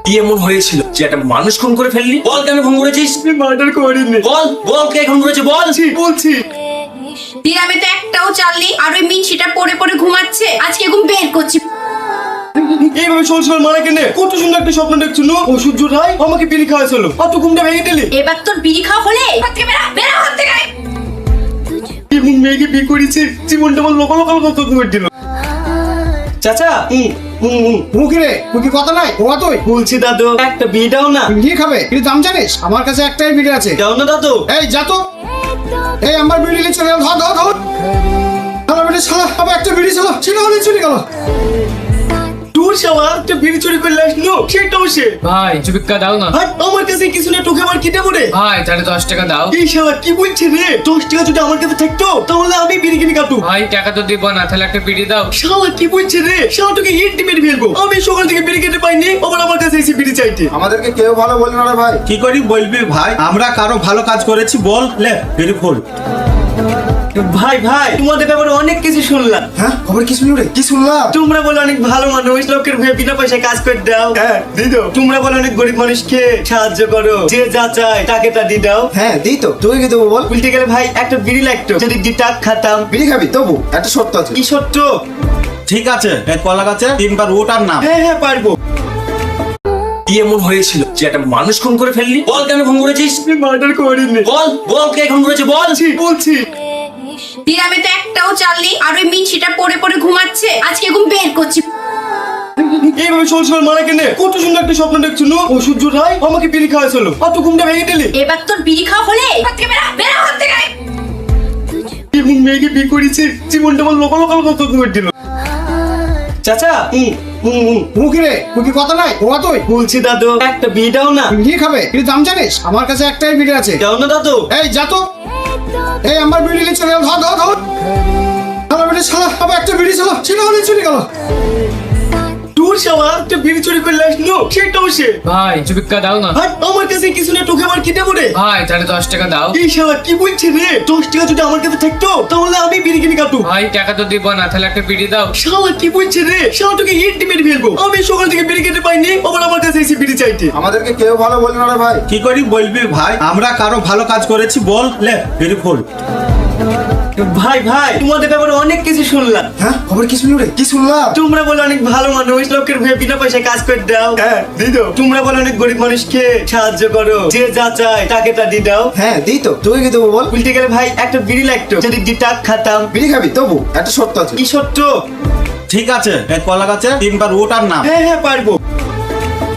কি এমন হয়েছিল যে একটা মানুষ খুন করে ফেললি? বল কেন খুন করেছিস? মার্ডার করিনি। বল বল কে খুন করেছে বল। বলছি দিরামে তো একটাও চালনি, আর ওই মিনসিটা পড়ে পড়ে ঘুমাচ্ছে। আজকে ঘুম বের করছি। এইভাবে সরসর মারা কেনে? কত সুন্দর একটা স্বপ্ন দেখছিল। ও সূর্য রায় আমাকে বিড়ি খাওয়াছিল, আর তো ঘুমটা ভেঙে দিলি। এবার তোর বিড়ি খাওয়া হলে হাত থেকে বেরা, বেরা হাত থেকে। এমন মেয়েকে বিয়ে করেছে, জীবনটা আমার লোকাল লোকাল কত করে দিল। চাচা মুখিরে তুই কি কথা নাই ওয়া তুই বলছি দাদু একটা বিয়ে দাও না। বিয়ে খাবে কিন্তু দাম জানিস? আমার কাছে একটাই বিড়ি আছে। দাও না দাদু। এই যা তো, এই আমার বিড়ি নিয়ে চলে গেল। ধর ধর ধর আমার বিড়ি শালা, আবার একটা বিড়ি ছিল সেটা হলে চলে গেল। তোর শালা একটা বিড়ি চুরি করলে আসলো, সেটাও সে। ভাই চুপিক্কা দাও না। আর আমার কাছে কিছু না, তোকে আমার কিনে পড়ে। ভাই তাহলে 10 টাকা দাও। এই শালা কি বলছে রে? 10 টাকা যদি আমার কাছে থাকতো তাহলে আমি বিড়ি কিনে কাটু। ভাই টাকা তো দিব না, তাহলে একটা বিড়ি দাও। শালা কি বলছে রে? শালা তোকে ইট মেরে ফেলবো। আমি সকাল থেকে বিড়ি খেতে পাইনি, আবার আমার কাছে এসে বিড়ি চাইতে। আমাদেরকে কেউ ভালো বলে না রে ভাই। কি করি বলবি ভাই? আমরা কারো ভালো কাজ করেছি বল? লে বিড়ি খোল। ভাই ভাই তোমাদের ব্যাপারে অনেক কিছু শুনলাম। হ্যাঁ খবর কি শুনলি রে? কি শুনলাম? তোমরা বলে অনেক ভালো মানুষ, লোকের ভয়ে বিনা পয়সায় কাজ করে দাও। হ্যাঁ দিদো। তোমরা বলে অনেক গরিব মানুষকে সাহায্য করো, যে যা চায় তাকে তা দিয়ে দাও। হ্যাঁ দিই তো, তুই কি দেবো বল? উল্টে গেলে ভাই একটা বিড়ি লাগতো, যদি ডিটাক খাতাম। বিড়ি খাবি তবু একটা শর্ত আছে। কি সত্য? ঠিক আছে, এই কলা গাছে 3 বার ওটার নাম। হ্যাঁ হ্যাঁ পারবো। কি এমন হয়েছিল যে একটা মানুষ খুন করে ফেললি? বল কেন খুন করেছিস? মার্ডার করিনি। বল বল কে খুন করেছে বল। বলছি দিরামে তো একটাও চালনি, আর ওই মিনসিটা পড়ে পড়ে ঘুমাচ্ছে। আজকে ঘুম বের করছি। এইভাবে সরসর মারা কেনে? কত সুন্দর একটা স্বপ্ন দেখছিল। ও সূর্য রায় আমাকে বিড়ি খাওয়াছিল, আর তো ঘুমটা ভেঙে দিলি। এবার তোর বিড়ি খাওয়া হলে হাত থেকে বেরা, বেরা হাত থেকে। এমন মেয়েকে বিয়ে করেছে, জীবনটা আমার লোকাল লোকাল কত করে দিল। চাচা মুখিরে তুই কি কথা নাই ওয়া তুই বলছি দাদু একটা বিয়ে দাও না। বিয়ে খাবে কিন্তু দাম জানিস? আমার কাছে একটাই বিড়ি আছে। দাও না দাদু। এই যা তো, এই আমার বিড়ি নিয়ে চলে গেল। ধর ধর ধর আমার বিড়ি শালা, আবার একটা বিড়ি ছিল সেটা হলে চলে গেল। তোর শালা একটা বিড়ি চুরি করলে আসলো, সেটাও সে। ভাই চুপিক্কা দাও না। আর আমার কাছে কিছু না, তোকে আমার কিনে পড়ে। ভাই তাহলে 10 টাকা দাও। এই শালা কি বলছে রে? 10 টাকা যদি আমার কাছে থাকতো তাহলে আমি বিড়ি কিনে কাটু। ভাই টাকা তো দিব না, তাহলে একটা বিড়ি দাও। শালা কি বলছে রে? শালা তোকে ইট মেরে ফেলবো। আমি সকাল থেকে বিড়ি খেতে পাইনি, আবার আমার কাছে এসে বিড়ি চাইতে। আমাদেরকে কেউ ভালো বলে না রে ভাই। কি করি বলবি ভাই? আমরা কারো ভালো কাজ করেছি বল? লে বিড়ি খোল। ভাই ভাই তোমাদের ব্যাপারে অনেক কিছু শুনলাম। হ্যাঁ খবর কি শুনলি রে? কি শুনলাম? তোমরা বলে অনেক ভালো মানুষ, লোকের ভয়ে বিনা পয়সায় কাজ করে দাও। হ্যাঁ দিদো। তোমরা বলে অনেক গরিব মানুষকে সাহায্য করো, যে যা চায় তাকে তা দিয়ে দাও। হ্যাঁ দিই তো, তুই কি দেবো বল? উল্টে গেলে ভাই একটা বিড়ি লাগতো, যদি ডিটাক খাতাম। বিড়ি খাবি তবু একটা শর্ত আছে। কি সত্য? ঠিক আছে, এই কলা গাছে 3 বার ওটার নাম। হ্যাঁ হ্যাঁ পারবো।